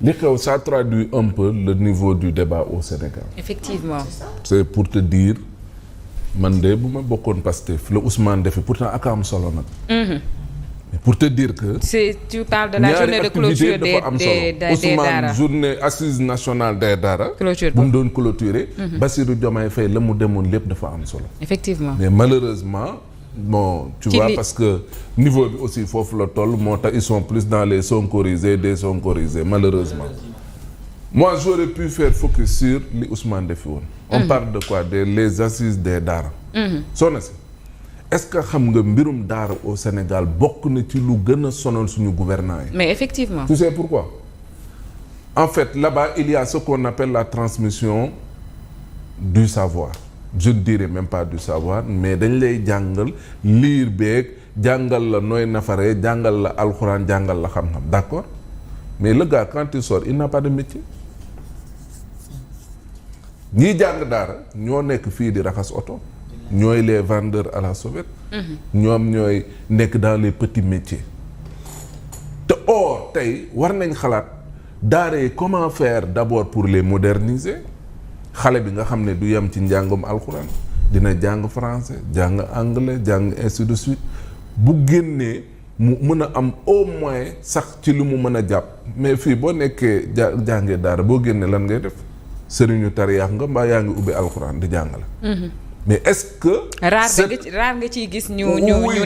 li xew ça traduit un peu le niveau du débat au Sénégal. Effectivement. C'est pour te dire man de bu ma bokkoon Pastef la Ousmane defi pourtant ak am solo nag. Mais pour te dire que. Tu parles de la journée de clôture des Daara. Ousmane journée assise nationale des Daara. clôture bu mu doon clôturer. Bassirou Diomaye Faye la mu demoon lépp dafa am solo. Effectivement. Mais malheureusement. Bon, tu vois, parce que niveau bi aussi foofu la toll moo tax ils sont plus dans les sonkorisés des sonkorisés malheureusement. Moi j'aurais pu faire focus sur li Ousmane defi woon. On parle de quoi les assises des Daara. Soxna si est-ce que xam nga mbirum Daara au Sénégal bokk na ci lu gën a sonal suñu gouvernants yi. Mais effectivement. Tu sais pourquoi? En fait là-bas il y a ce qu'on appelle la transmission du savoir. Je ne dirais même pas du savoir mais dañ lay jàngal liir beeg jàngal la nooy nafaree jàngal la alxuraan jàngal la xam-xam d'accord mais le gars quand il sort il n'a pas de métier. ñiy jàng Daara ñoo nekk fii di raxas oto ñooy les vendeurs à la sauvette. ñoom ñooy nekk dans les petits métiers. te or tey war nañ xalaat Daara yi comment faire d'abord pour les moderniser. xale bi nga xam ne du yem ci njàngum alxuraan dina jàng français jàng anglais jàng ainsi de suite bu génnee mu mën a am au moins sax ci lu mu mën a jàpp mais fii boo nekkee jàngee Daara boo génnee lan ngay def sëriñu tariyaax nga mbaa yaa ngi ubbi alxuraan di jàngale. mais est-ce que. raar nga ciy gis ñu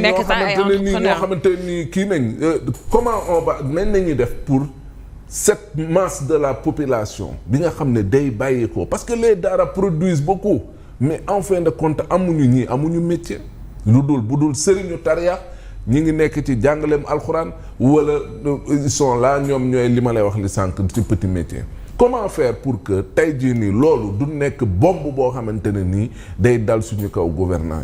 nekk sax ay entrepreneurs ñoo xamante ni kii nañ comment on va nañ nañuy def pour. Cette masse de la population bi nga xam ne day bàyyeekoo parce que les Daara produisent beaucoup mais en fin de compte amuñu métier lu dul bu dul sëriñu tariya ñi ngi nekk ci jàngaleem alxuraan wala ils sont là ñoom ñooy li ma lay wax li sànq ci petit métier. Comment faire pour que tey jii nii loolu du nekk bombe boo xamante ne nii day dal suñu kaw gouvernants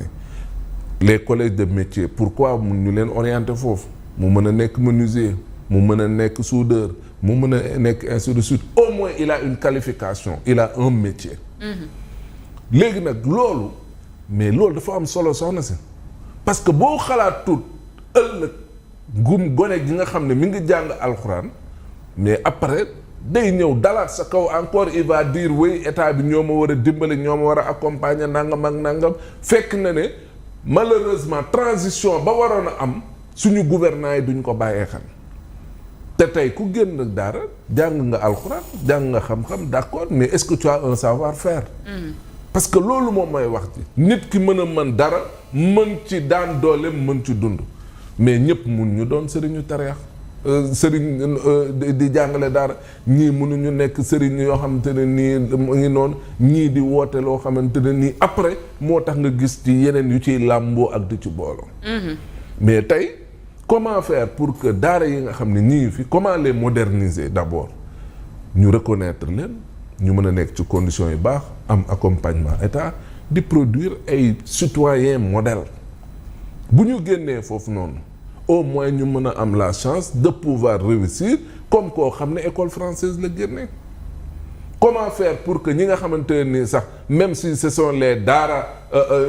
yi les collèges de métier pourquoi mun ñu leen orienter foofu mu mën a nekk menuisier mu mën a nekk soudeur. mu mën a nekk ainsi de suite au moins il a une qualification il a un métier. léegi nag loolu mais loolu dafa am solo soxna si parce que boo xalaatut ëllëg gone gi nga xam ne mi ngi jàng alxuraan mais après day ñëw dalaat sa kaw encore il va dire oui état bi ñoo ma war a dimbali ñoo ma war a accompagner nangam ak nangam fekk na ne malheureusement transition ba waroon a am suñu gouvernants yi duñ ko bàyyee xel. te tey ku génn Daara jàng nga alxuraan jàng nga xam-xam d'accord mais est-ce que tu as un savoir-faire. parce que loolu moom mooy wax ci nit ki mën a mën dara mën ci daan doole mën ci dund mais ñëpp mun ñu doon sëriñu tariix sëriñ di jàngale Daara ñii mënuñu nekk sëriñ yoo xamante ne nii mu ngi noonu ñii di woote loo xamante ne nii après moo tax nga gis ci yeneen yu ciy làmboo ak di ci booloo. mais tey. Comment faire pour que Daara yi nga xam ne ñii fi comment les moderniser d'abord ñu reconnaître leen ñu mën a nekk ci conditions yu baax am accompagnement état di produire ay citoyens modèles bu ñu génnee foofu noonu au moins ñu mën a am la chance de pouvoir réussir comme koo xam ne école française la génnee. Comment faire pour que ñi nga xamante ne nii sax même si ce sont les Daara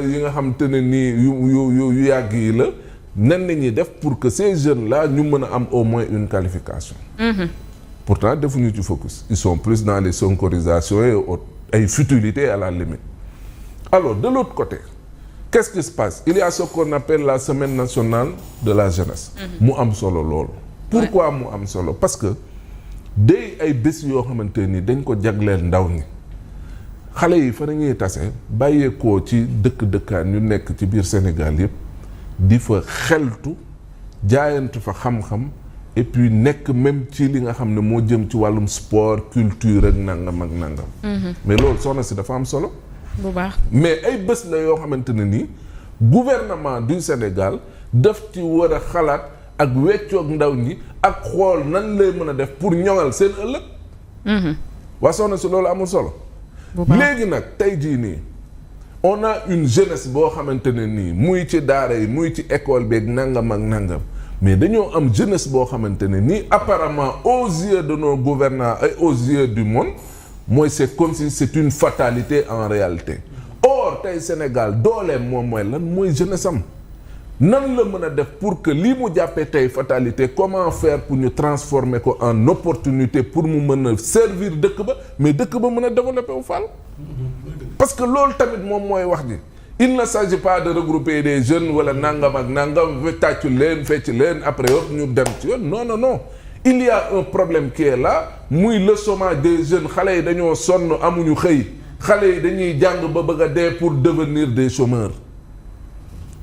yi nga xamante ne nii yu yàgg yi la. nan la ñuy def pour que ces jeunes là ñu mën a am au moins une qualification. Pourtant defuñu ci focus ils sont plus dans les sonkorisations et autres ay futilités à la limite. Alors de l'autre côté qu'est-ce qui se passe il y a ce qu'on appelle la semaine nationale de la jeunesse. mu am solo loolu. pourquoi mu am solo parce que day ay bés yoo xamante ni dañ ko jagleel ndaw ñi xale yi fa nañuy tase bàyyeekoo ci dëkkaan yu nekk ci biir Sénégal yëpp. di fa xeltu jaayantu fa xam-xam et puis nekk même ci li nga xam ne moo jëm ci wàllum sport culture ak nangam ak nangam. mais loolu soxna si dafa am solo. bu baax mais ay bés la yoo xamante ne nii gouvernement du Sénégal daf ci war a xalaat ak weccoog ndaw ñi ak xool nan lay mën a def pour ñoŋal seen ëllëg. waa soxna si loolu amul solo. léegi nag tey jii nii. on a une jeunesse boo xamante ne nii muy ci daara yi muy ci école beeg nangam ak nangam mais dañoo am jeunesse boo xamante ne nii apparemment aux yeux de nos gouvernants et aux yeux du monde mooy c'est comme si c'est une fatalité en réalité. Or tey Sénégal dooleem moom mooy lan mooy jeunesse am nan la mën a def pour que lii mu jàppee tey fatalité comment faire pour ñu transformer ko en opportunité pour mu mën a servir dëkk ba mais dëkk ba mën a développer wu Fall parce que loolu tamit moom mooy wax ji il ne s'agit pas de regrouper des jeunes wala nangam ak nangam tàccu leen fecc leen après yëpp ñu dem ci yoon non il y a un problème qui est là muy le chômage des jeunes xale yi dañoo sonn amuñu xëy xale yi dañuy jàng ba bëgg a dee pour devenir des chômeurs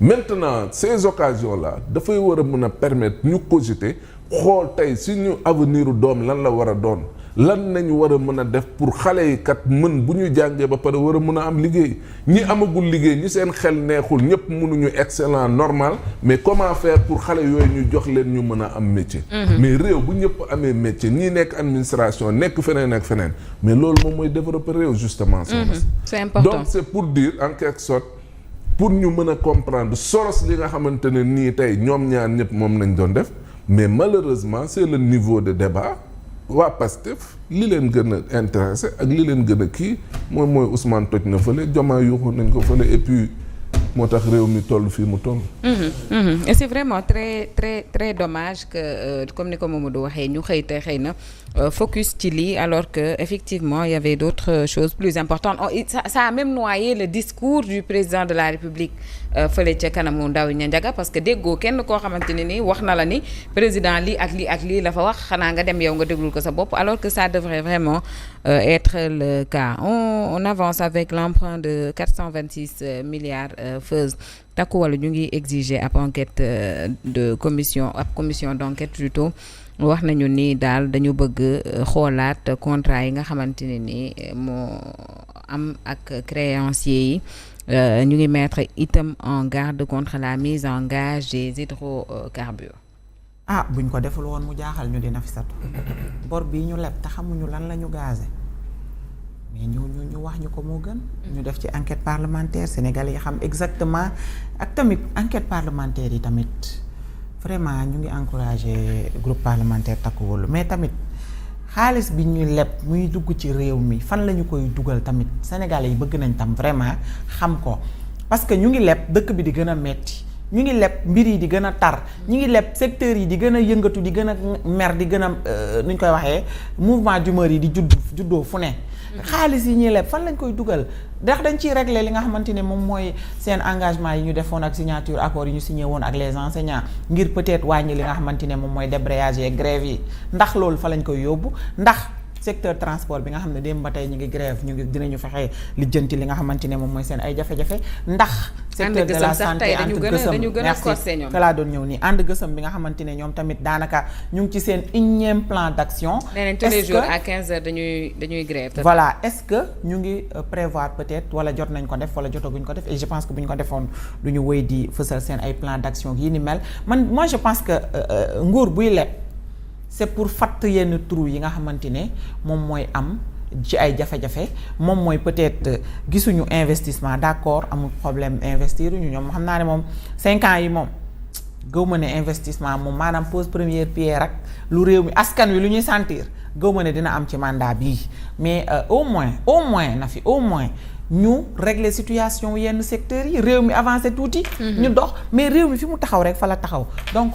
maintenant ces occasions là dafay war a mën a permettre ñu cogiter xool tey suñu avenir doom lan la war a doon lan nañu war a mën a def pour xale yi kat mën bu ñu jàngee ba pare war a mën a am liggéey ñi amagul liggéey ñi seen xel neexul ñëpp mënuñu excellent normal mais comment faire pour xale yooyu ñu jox leen ñu mën a am métier. mais réew bu ñëpp amee métier ñii nekk administration nekk feneen ak feneen mais loolu moom mooy développer réew justement. c'est important donc c'est pour dire en quelque sorte pour ñu mën a comprendre solos li nga xamante ne nii tey ñoom ñaar ñëpp moom nañ doon def mais malheureusement c'est le niveau de débat. waa Pastef li leen gën a intéressé ak li leen gën a kii mooy Ousmane toj na fële Diomaye yuuxu nañ ko fële et puis moo tax réew mi toll fii mu toll. Et c'est vraiment très très très dommage que comme ni ko Mamadou waxee ñu xëy te xëy na focus ci lii alors que effectivement il y avait d'autres choses plus importantes ça a même noyé le discours du président de la République fële ca kanamu ndaw ña njaga parce que déggoo kenn koo xamante ne ni wax na la ni président lii ak lii ak lii la fa wax xanaa nga dem yow nga déglul ko sa bopp alors que ça devrait vraiment être le cas on avance avec l'emprunt de 426 milliards Feuz Takku Wallu ñu ngi exiger ab enquête de commission d'enquête plutôt wax nañu ni daal dañu bëgg xoolaat contrat yi nga xamante ne ni moo am ak créanciers yi ñu ngi mettre itam en garde contre la mise en gage des hydrocarbures. buñ ko deful woon mu jaaxal ñu dina fi satu bor bii ñu leb te xamuñu lan la ñu gazé mais ñu wax ñu ko moo gën. ñu def ci enquête parlementaire Sénégal yi xam exactement ak tamit enquête parlementaire yi tamit vraiment ñu ngi encourager groupe parlementaire Takku Wallu mais tamit xaalis bi ñuy leb muy dugg ci réew mi fan la ñu koy dugal tamit Sénégalais yi bëgg nañ tam vraiment xam ko parce que ñu ngi leb dëkk bi di gën a metti ñu ngi leb mbir yi di gën a tar ñu ngi leb secteurs yi di gën a yëngatu di gën a mer di gën a nu ñu koy waxee mouvement d'humeur yi di juddoo fu ne xaalis yi ñuy leb fan lañ koy dugal ndax dañ ciy régler li nga xamante ne moom mooy seen engagement yi ñu defoon ak signature accord yi ñu signé woon ak les enseignants ngir peut-être wàññi li nga xamante ne moom mooy débrayage et grève yi ndax loolu fa lañ koy yóbbu ndax secteur transport bi nga xam ne démb ba tey ñu ngi grève ñu ngi dinañu fexe lijjanti li nga xamante ne moom mooy seen ay jafe-jafe ndax secteur de la santé ànd gësëm merci ka laa doon ñëw nii ànd gësëm bi nga xamante ne ñoom tamit daanaka ñu ngi ci seen énième plan d'action tous les jours à 15h dañuy grève voilà est-ce que ñu ngi prévoir peut-être wala jot nañ ko def wala jotaguñ ko def et je pense que bu ñu ko defoon du ñu wéy di fësal seen ay plan d'action yi ni mel moi je pense que nguur buy leb c'est pour fatt yenn trou yi nga xamante ne moom mooy am ci ay jafe-jafe moom mooy peut-être gisuñu investissement d'accord amul problème investir ñu ñoom xam naa ne moom 5 ans yi moom gëw ma ne investissement moom maanaam pose première pierre ak lu réew mi askan wi lu ñuy sentir gëw ma ne dina am ci mandat bii mais au moins na fi au moins ñu régler situation yenn secteurs yi réew mi avancer tuuti. ñu dox mais réew mi fi mu taxaw rek fa la taxaw donc